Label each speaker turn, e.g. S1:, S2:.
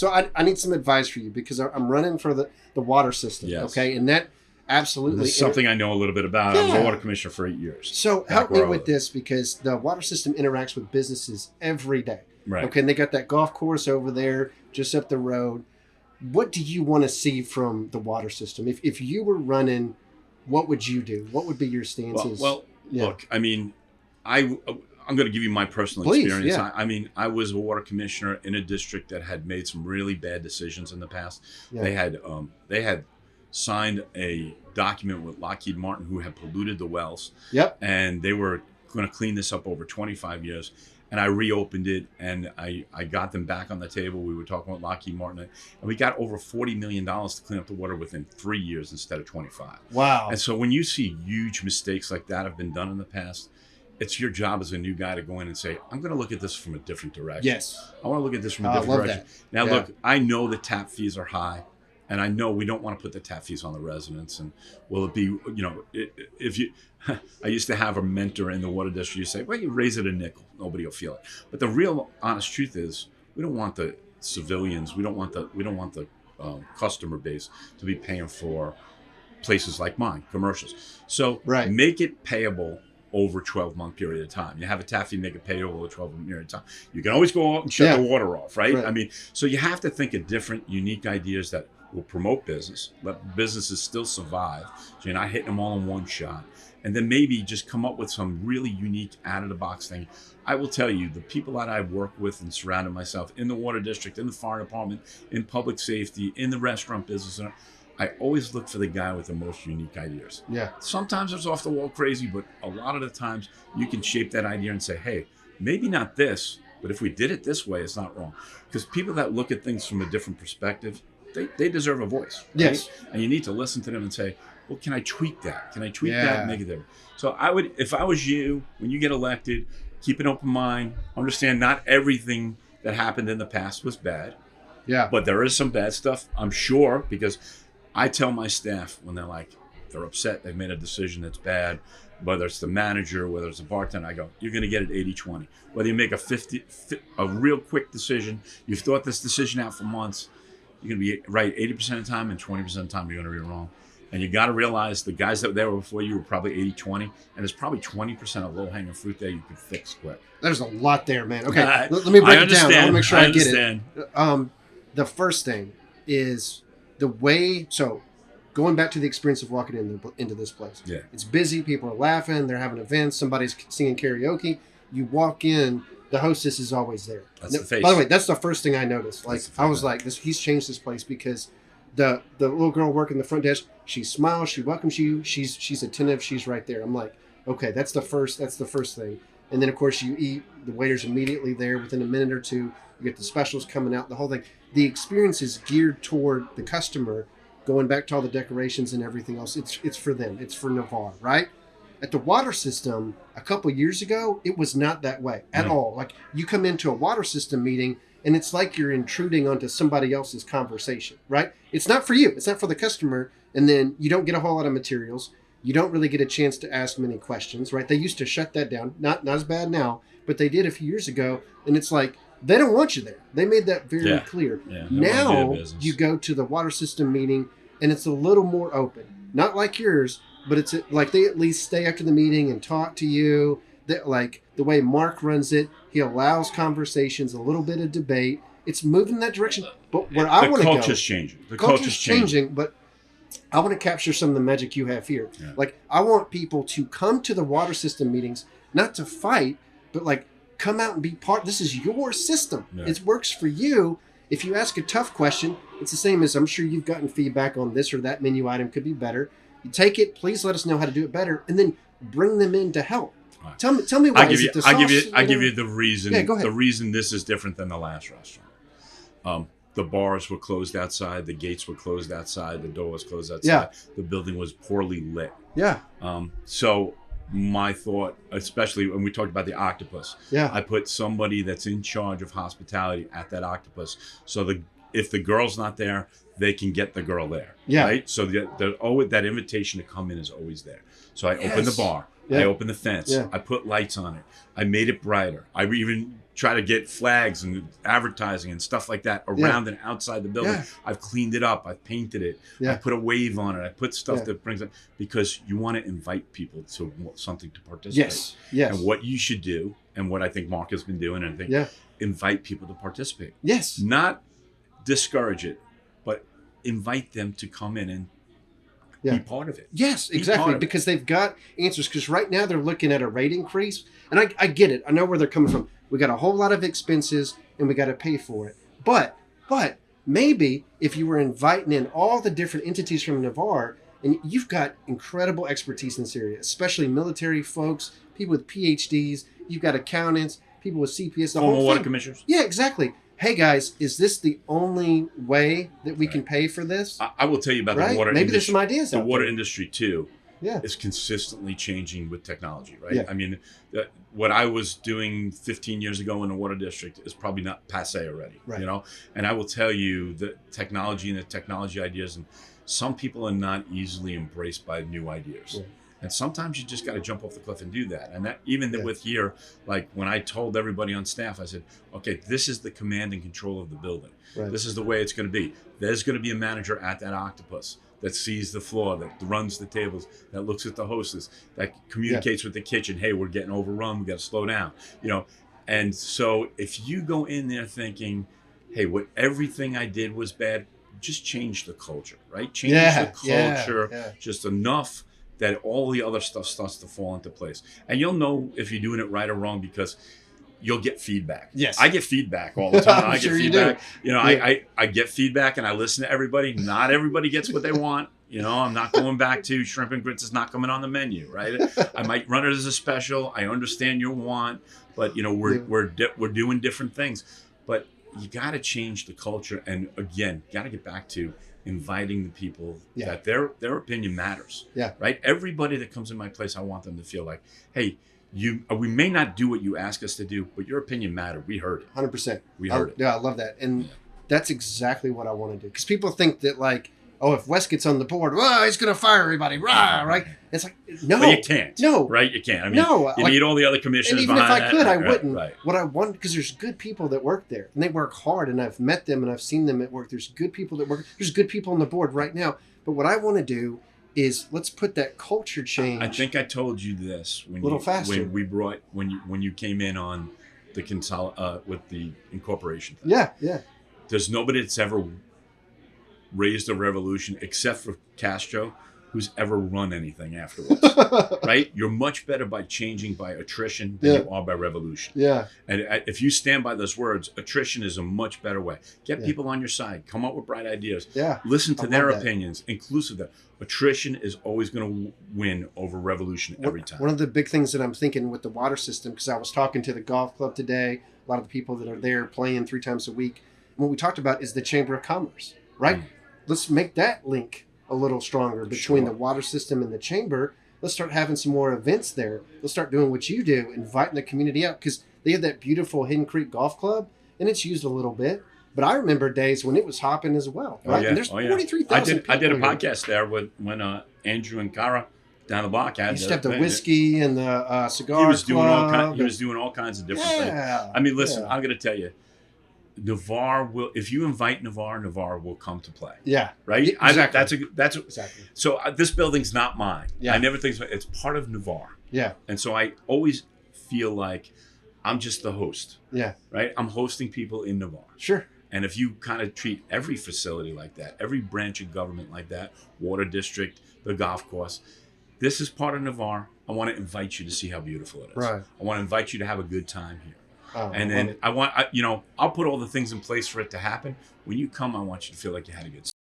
S1: So I need some advice for you because I'm running for the water system.
S2: Yes.
S1: Okay. And that absolutely
S2: This is something I know a little bit about. I was a water commissioner for 8 years.
S1: So help me with this because the water system interacts with businesses every day.
S2: Right.
S1: Okay. And they got that golf course over there just up the road. What do you want to see from the water system? If you were running, what would you do? What would be your stances?
S2: Well, look, I mean, I'm going to give you my personal experience.
S1: Yeah.
S2: I mean, I was a water commissioner in a district that had made some really bad decisions in the past. Yeah. They had signed a document with Lockheed Martin who had polluted the wells.
S1: Yep.
S2: And they were going to clean this up over 25 years. And I reopened it, and I got them back on the table. We were talking with Lockheed Martin, and we got over $40 million to clean up the water within 3 years instead of 25.
S1: Wow.
S2: And so when you see huge mistakes like that have been done in the past, it's your job as a new guy to go in and say, I'm going to look at this from a different direction.
S1: Yes.
S2: I want to look at this from a different direction.
S1: That.
S2: Now, look, I know the tap fees are high. And I know we don't want to put the tap fees on the residents. And will it be, you know, if you, I used to have a mentor in the water district. You say, well, you raise it a nickel, nobody will feel it. But the real honest truth is, we don't want the civilians, we don't want the customer base to be paying for places like mine, commercials. So make it payable over a 12-month period of time. You have a tap fee, make it payable over a 12-month period of time. You can always go out and shut the water off, right? I mean, so you have to think of different, unique ideas that will promote business, let businesses still survive, so you're not hitting them all in one shot. And then maybe just come up with some really unique out-of-the-box thing. I will tell you, the people that I've worked with and surrounded myself in the water district, in the fire department, in public safety, in the restaurant business, I always look for the guy with the most unique ideas.
S1: Yeah.
S2: Sometimes it's off the wall crazy, but a lot of the times you can shape that idea and say, hey, maybe not this, but if we did it this way, it's not wrong. Because people that look at things from a different perspective, they deserve a voice. Right?
S1: Yes.
S2: And you need to listen to them and say, well, can I tweak that? Can I tweak that and make it different? So I would, if I was you, when you get elected, keep an open mind, understand not everything that happened in the past was bad.
S1: Yeah.
S2: But there is some bad stuff, I'm sure, because I tell my staff when they're upset, they've made a decision that's bad, whether it's the manager, whether it's the bartender, I go, you're going to get it 80-20. Whether you make a real quick decision, you've thought this decision out for months, you're going to be right 80% of the time, and 20% of the time you're going to be wrong. And you got to realize the guys that were before you were probably 80-20, and there's probably 20% of low-hanging fruit there you could fix quick.
S1: There's a lot there, man. Okay, let me break it down. I want to make sure I get it. The first thing is the way, so going back to the experience of walking into this place.
S2: Yeah.
S1: It's busy, people are laughing, they're having events, somebody's singing karaoke. You walk in, the hostess is always there.
S2: That's the face.
S1: By the way, that's the first thing I noticed. Like, I was like, he's changed this place because the little girl working the front desk, she smiles, she welcomes you, she's attentive, she's right there. I'm like, okay, that's the first thing. And then of course you eat, the waiter's immediately there within a minute or two, you get the specials coming out, the whole thing. The experience is geared toward the customer, going back to all the decorations and everything else. It's for them, it's for Navarre, right? At the water system, a couple years ago, it was not that way at all. Like, you come into a water system meeting, and it's like you're intruding onto somebody else's conversation, right? It's not for you. It's not for the customer. And then you don't get a whole lot of materials. You don't really get a chance to ask many questions, right? They used to shut that down. Not as bad now, but they did a few years ago. And it's like, they don't want you there. They made that very clear.
S2: Yeah,
S1: now you go to the water system meeting, and it's a little more open. Not like yours, but it's like they at least stay after the meeting and talk to you. That, like the way Mark runs it, he allows conversations, a little bit of debate. It's moving in that direction. But where I want to go,
S2: the culture's changing.
S1: The culture's changing, but I want to capture some of the magic you have here. Yeah. Like, I want people to come to the water system meetings, not to fight, but like come out and be part. This is your system. Yeah. It works for you. If you ask a tough question, it's the same as, I'm sure you've gotten feedback on this or that menu item could be better. You take it, please let us know how to do it better, and then bring them in to help. Right. Tell me why.
S2: I give you the reason.
S1: Yeah, go ahead.
S2: The reason this is different than the last restaurant. The bars were closed outside. The gates were closed outside. The door was closed outside.
S1: Yeah.
S2: The building was poorly lit.
S1: Yeah.
S2: So my thought, especially when we talked about the octopus, I put somebody that's in charge of hospitality at that octopus. So if the girl's not there, they can get the girl there. Yeah. Right. So that invitation to come in is always there. So I opened the bar. Yeah. I opened the fence. Yeah. I put lights on it. I made it brighter. I even try to get flags and advertising and stuff like that around and outside the building.
S1: Yeah.
S2: I've cleaned it up. I've painted it.
S1: Yeah.
S2: I put a wave on it. I put stuff
S1: Yeah.
S2: that brings it, because you want to invite people to something to participate.
S1: Yes. Yes.
S2: And what you should do, and what I think Mark has been doing, and I think
S1: Yeah.
S2: invite people to participate.
S1: Yes.
S2: Not discourage it, but invite them to come in and
S1: Yeah.
S2: be part of it.
S1: Yes,
S2: Be
S1: exactly.
S2: part of it.
S1: Because they've got answers. Because right now they're looking at a rate increase. And I get it. I know where they're coming from. We got a whole lot of expenses and we got to pay for it. But maybe if you were inviting in all the different entities from Navarre, and you've got incredible expertise in this area, especially military folks, people with PhDs, you've got accountants, people with CPS, the
S2: Former
S1: whole
S2: water
S1: thing.
S2: commissioners.
S1: Yeah, exactly. Hey guys, is this the only way that we can pay for this?
S2: I will tell you about the water
S1: Maybe there's
S2: industry.
S1: some ideas
S2: The
S1: out
S2: water
S1: there.
S2: industry too
S1: Yeah.
S2: is consistently changing with technology, right?
S1: Yeah.
S2: I mean, what I was doing 15 years ago in the water district is probably not passe already,
S1: Right.
S2: you know? And I will tell you that technology and the technology ideas, and some people are not easily embraced by new ideas.
S1: Yeah.
S2: And sometimes you just got to jump off the cliff and do that. And that even
S1: Yeah.
S2: with here, like when I told everybody on staff, I said, okay, this is the command and control of the building.
S1: Right.
S2: This is the way it's going to be. There's going to be a manager at that octopus that sees the floor, that runs the tables, that looks at the hostess, that communicates with the kitchen. Hey, we're getting overrun. We got to slow down. You know, and so if you go in there thinking, hey, everything I did was bad, just change the culture, right? Change the culture
S1: yeah.
S2: just enough that all the other stuff starts to fall into place. And you'll know if you're doing it right or wrong because you'll get feedback.
S1: Yes.
S2: I get feedback all the time.
S1: I'm
S2: I
S1: sure
S2: get
S1: you do.
S2: feedback. You know,
S1: Yeah.
S2: I get feedback and I listen to everybody. Not everybody gets what they want. You know, I'm not going back to shrimp and grits is not coming on the menu, right? I might run it as a special. I understand your want, but you know, we're doing different things. But you got to change the culture, and again, got to get back to inviting the people that their opinion matters.
S1: Yeah.
S2: Right. Everybody that comes in my place, I want them to feel like, hey, we may not do what you ask us to do, but your opinion mattered. We heard it.
S1: 100%.
S2: We heard it.
S1: Yeah, I love that. And
S2: Yeah.
S1: that's exactly what I want to do. Because people think that, like, oh, if Wes gets on the board, well, he's going to fire everybody. Rah, right? It's like, no.
S2: But you can't.
S1: No.
S2: Right? You can't. I mean,
S1: No,
S2: you
S1: like-
S2: need all the other
S1: And
S2: commissioners
S1: even if
S2: behind
S1: I
S2: that.
S1: could, I
S2: Right,
S1: wouldn't.
S2: Right.
S1: What I want, because there's good people that work there, and they work hard, and I've met them, and I've seen them at work. There's good people that work. There's good people on the board right now. But what I want to do is let's put that culture change.
S2: I think I told you this when
S1: Little faster.
S2: when you came in on the with the incorporation thing.
S1: Yeah.
S2: There's nobody that's ever raised a revolution except for Castro who's ever run anything afterwards. Right? You're much better by changing by attrition than you are by revolution.
S1: Yeah.
S2: And if you stand by those words, attrition is a much better way. Get
S1: Yeah.
S2: people on your side. Come up with bright ideas.
S1: Yeah.
S2: Listen to
S1: I
S2: their
S1: love that.
S2: opinions, inclusive of that. Attrition is always going to win over revolution every time.
S1: One of the big things that I'm thinking with the water system, because I was talking to the golf club today, a lot of the people that are there playing 3 times a week, and what we talked about is the Chamber of Commerce, right?
S2: Mm.
S1: Let's make that link a little stronger between
S2: Sure.
S1: the water system and the chamber. Let's start having some more events there. Let's start doing what you do, inviting the community out, because they have that beautiful Hidden Creek Golf Club, and it's used a little bit. But I remember days when it was hopping as well, right? And there's 43,000 people
S2: I did a
S1: here.
S2: podcast there when Andrew and Cara down the block had
S1: You used to have the whiskey and the cigar
S2: He was doing
S1: club.
S2: he was doing all kinds of different things.
S1: Yeah.
S2: I mean, listen,
S1: Yeah.
S2: I'm going to tell you, Navarre will. If you invite Navarre will come to play.
S1: Yeah.
S2: Right.
S1: Yeah, exactly.
S2: That's
S1: Exactly.
S2: So this building's not mine.
S1: Yeah.
S2: I never think it's part of Navarre,
S1: Yeah.
S2: and so I always feel like I'm just the host.
S1: Yeah.
S2: Right. I'm hosting people in Navarre.
S1: Sure.
S2: And if you kind of treat every facility like that, every branch of government like that, water district, the golf course, this is part of Navarre. I want to invite you to see how beautiful it is.
S1: Right.
S2: I want to invite you to have a good time here.
S1: Oh,
S2: And
S1: I love
S2: then
S1: it.
S2: I'll put all the things in place for it to happen. When you come, I want you to feel like you had a good time.